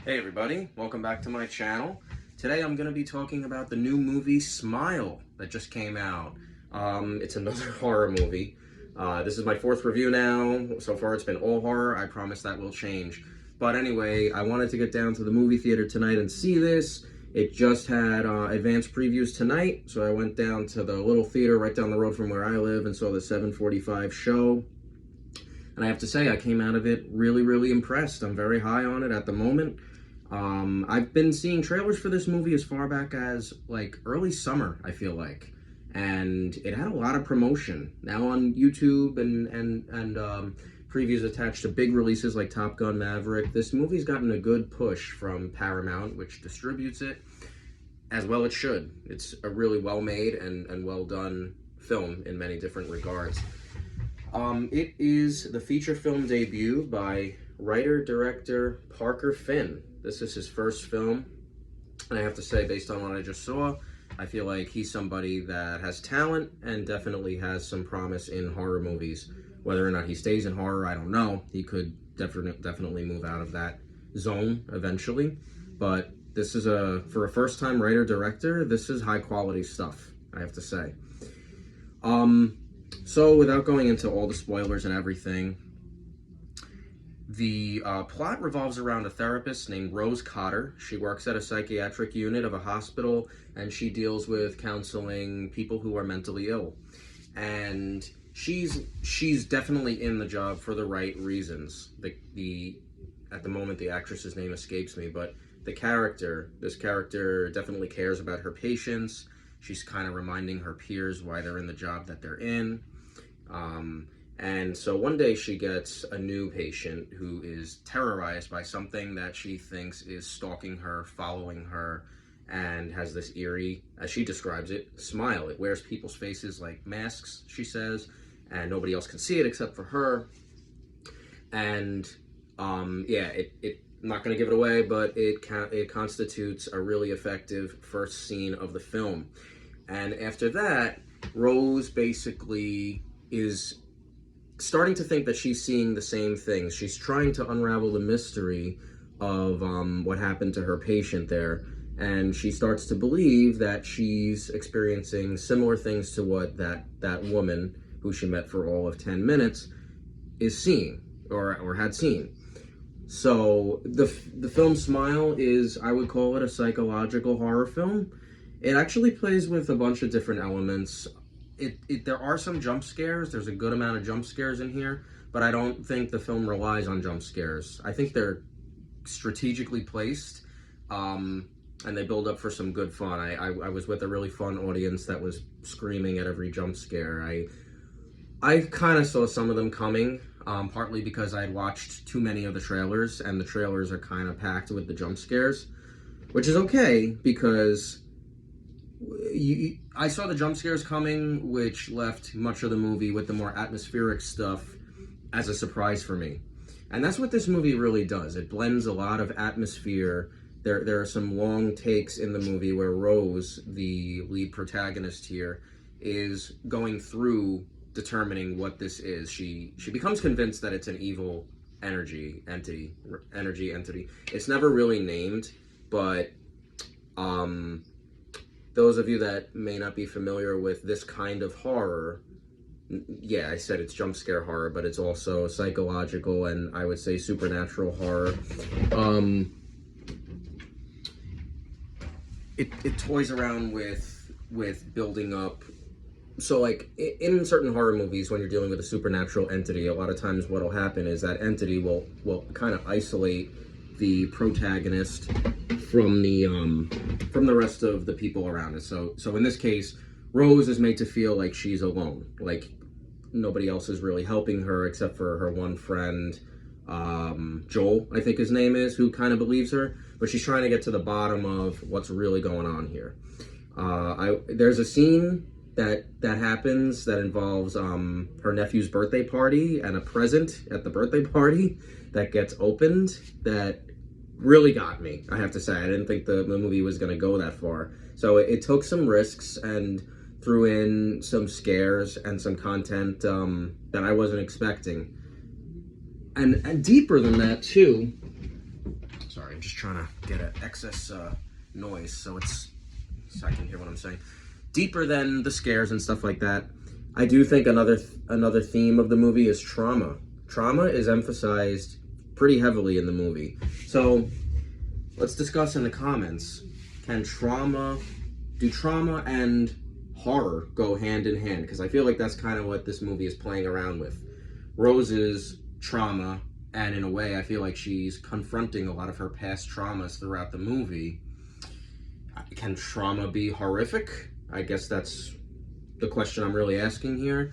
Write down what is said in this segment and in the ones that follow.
Hey everybody, welcome back to my channel. Today I'm going to be talking about the new movie Smile that just came out. It's another horror movie. This is my fourth review now. So far it's been all horror. I promise that will change. But anyway, I wanted to get down to the movie theater tonight and see this. It just had advanced previews tonight, so I went down to the little theater right down the road from where I live and saw the 7:45 show. And I have to say, I came out of it really, really impressed. I'm very high on it at the moment. I've been seeing trailers for this movie as far back as like early summer, I feel like, and it had a lot of promotion. Now on YouTube and previews attached to big releases like Top Gun Maverick. This movie's gotten a good push from Paramount, which distributes it, as well it should. It's a really well-made and well-done film in many different regards. It is the feature film debut by writer-director Parker Finn. This is his first film, and I have to say, based on what I just saw, I feel like he's somebody that has talent and definitely has some promise in horror movies. Whether or not he stays in horror, I don't know. He could definitely move out of that zone eventually, but this is for a first-time writer-director, this is high-quality stuff, I have to say. So without going into all the spoilers and everything, the plot revolves around a therapist named Rose Cotter. She works at a psychiatric unit of a hospital, and she deals with counseling people who are mentally ill. And she's definitely in the job for the right reasons. At the moment, the actress's name escapes me, but this character definitely cares about her patients. She's kind of reminding her peers why they're in the job that they're in. And so one day she gets a new patient who is terrorized by something that she thinks is stalking her, following her, and has this eerie, as she describes it, smile. It wears people's faces like masks, she says, and nobody else can see it except for her. And yeah, I'm not going to give it away, but it constitutes a really effective first scene of the film. And after that, Rose basically is starting to think that she's seeing the same things. She's trying to unravel the mystery of what happened to her patient there, and she starts to believe that she's experiencing similar things to what that woman, who she met for all of 10 minutes, is seeing, or had seen. So the film Smile is, I would call it, a psychological horror film. It actually plays with a bunch of different elements. There are some jump scares. There's a good amount of jump scares in here, but I don't think the film relies on jump scares. I think they're strategically placed, and they build up for some good fun. I was with a really fun audience that was screaming at every jump scare. I kind of saw some of them coming, partly because I had watched too many of the trailers, and the trailers are kind of packed with the jump scares, which is okay because I saw the jump scares coming, which left much of the movie with the more atmospheric stuff as a surprise for me. And that's what this movie really does. It blends a lot of atmosphere. There are some long takes in the movie where Rose, the lead protagonist here, is going through determining what this is. She becomes convinced that it's an evil energy entity. It's never really named, but those of you that may not be familiar with this kind of horror, yeah, I said it's jump scare horror, but it's also psychological and I would say supernatural horror. It toys around with building up. So like in certain horror movies, when you're dealing with a supernatural entity, a lot of times what'll happen is that entity will kind of isolate the protagonist from the rest of the people around it. So in this case, Rose is made to feel like she's alone, like nobody else is really helping her except for her one friend, Joel, I think his name is, who kind of believes her, but she's trying to get to the bottom of what's really going on here. There's a scene that happens that involves her nephew's birthday party and a present at the birthday party that gets opened that really got me, I have to say. I didn't think the movie was going to go that far. So it took some risks and threw in some scares and some content that I wasn't expecting. And deeper than that, too, sorry, I'm just trying to get an excess noise so I can hear what I'm saying. Deeper than the scares and stuff like that, I do think another theme of the movie is trauma. Trauma is emphasized pretty heavily in the movie. So let's discuss in the comments, do trauma and horror go hand in hand? Because I feel like that's kind of what this movie is playing around with. Rose's trauma, and in a way I feel like she's confronting a lot of her past traumas throughout the movie. Can trauma be horrific? I guess that's the question I'm really asking here.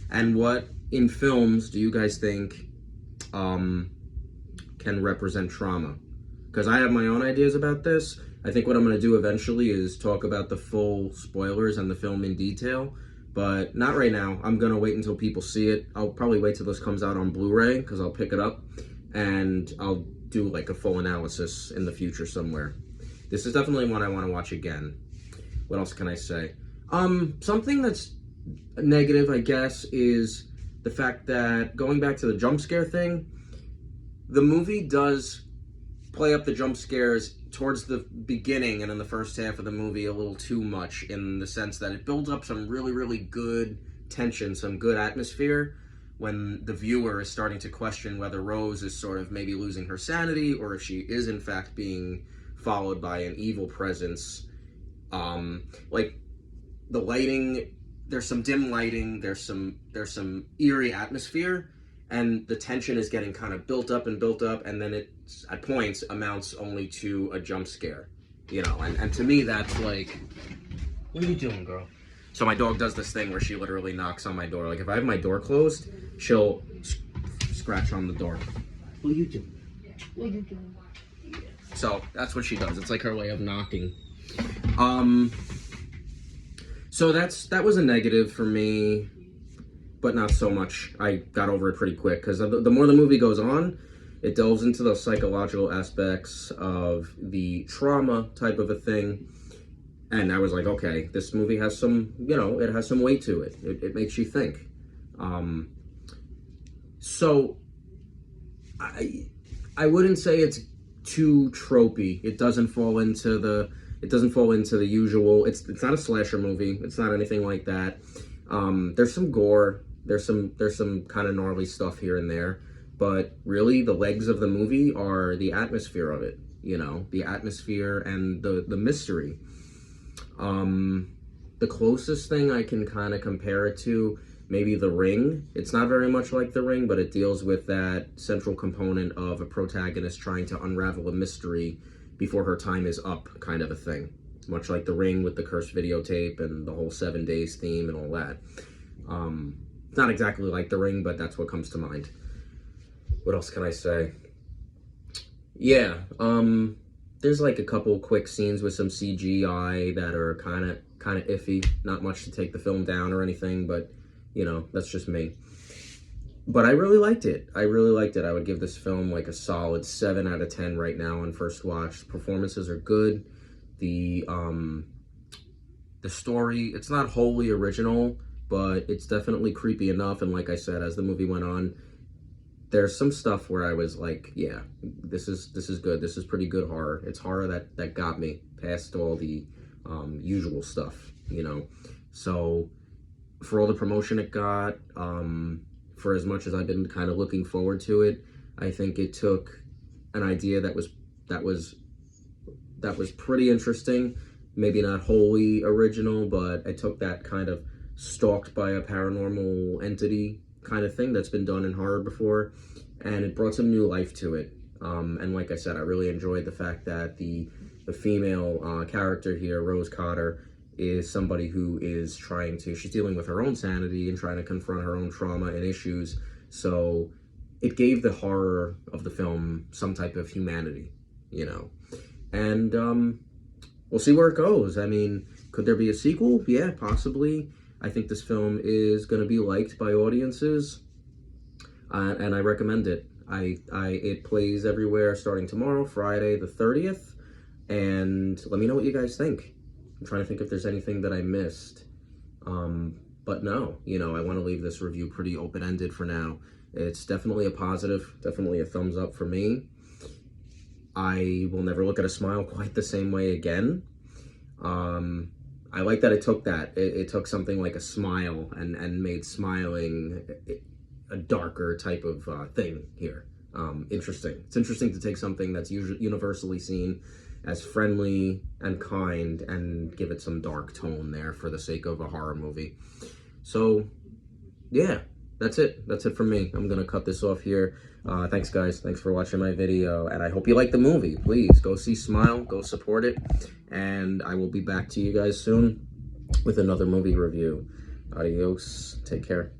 And what in films do you guys think can represent trauma? Because I have my own ideas about this. I think what I'm going to do eventually is talk about the full spoilers and the film in detail, but not right now. I'm going to wait until people see it. I'll probably wait till this comes out on Blu-ray, because I'll pick it up, and I'll do like a full analysis in the future somewhere. This is definitely one I want to watch again. What else can I say? Something that's negative, I guess, is the fact that, going back to the jump scare thing, the movie does play up the jump scares towards the beginning and in the first half of the movie a little too much, in the sense that it builds up some really, really good tension, some good atmosphere, when the viewer is starting to question whether Rose is sort of maybe losing her sanity, or if she is in fact being followed by an evil presence. Like the lighting, there's some dim lighting, there's some eerie atmosphere, and the tension is getting kind of built up, and then it at points amounts only to a jump scare, you know. And to me, that's like, what are you doing, girl? So my dog does this thing where she literally knocks on my door. Like, if I have my door closed, she'll scratch on the door. What are you doing? What are you doing? So that's what she does. It's like her way of knocking. So that was a negative for me, but not so much. I got over it pretty quick, because the more the movie goes on, it delves into those psychological aspects of the trauma type of a thing. And I was like, okay, this movie has some, you know, it has some weight to it. It makes you think. So I wouldn't say it's too tropey. It doesn't fall into the usual. It's not a slasher movie. It's not anything like that. There's some gore. There's some kind of gnarly stuff here and there, but really the legs of the movie are the atmosphere of it, you know, the atmosphere and the mystery. The closest thing I can kind of compare it to, maybe The Ring. It's not very much like The Ring, but it deals with that central component of a protagonist trying to unravel a mystery before her time is up, kind of a thing. Much like The Ring with the cursed videotape and the whole 7 days theme and all that. It's not exactly like The Ring, but that's what comes to mind. What else can I say? Yeah, there's like a couple quick scenes with some CGI that are kind of iffy. Not much to take the film down or anything, but, you know, that's just me. But I really liked it. I would give this film like a solid 7 out of 10 right now on first watch. Performances are good. The story, it's not wholly original, but it's definitely creepy enough. And like I said, as the movie went on, there's some stuff where I was like, yeah, this is good. This is pretty good horror. It's horror that got me past all the usual stuff, you know. So for all the promotion it got, for as much as I've been kind of looking forward to it, I think it took an idea that was pretty interesting, maybe not wholly original, but I took that kind of stalked by a paranormal entity kind of thing that's been done in horror before, and it brought some new life to it. And like I said, I really enjoyed the fact that the female character here, Rose Cotter, is somebody who is she's dealing with her own sanity and trying to confront her own trauma and issues. So it gave the horror of the film some type of humanity, you know. And we'll see where it goes. I mean, could there be a sequel? Yeah, possibly. I think this film is going to be liked by audiences, and I recommend it. It plays everywhere starting tomorrow, Friday the 30th, and let me know what you guys think. I'm trying to think if there's anything that I missed, but no, you know, I want to leave this review pretty open-ended for now. It's definitely a positive, definitely a thumbs up for me. I will never look at a smile quite the same way again. I like that it took that. It took something like a smile and made smiling a darker type of thing here. Interesting. It's interesting to take something that's universally seen as friendly and kind and give it some dark tone there for the sake of a horror movie. So, yeah, that's it. That's it from me. I'm gonna cut this off here. Thanks, guys. Thanks for watching my video, and I hope you like the movie. Please go see Smile, go support it, and I will be back to you guys soon with another movie review. Adios. Take care.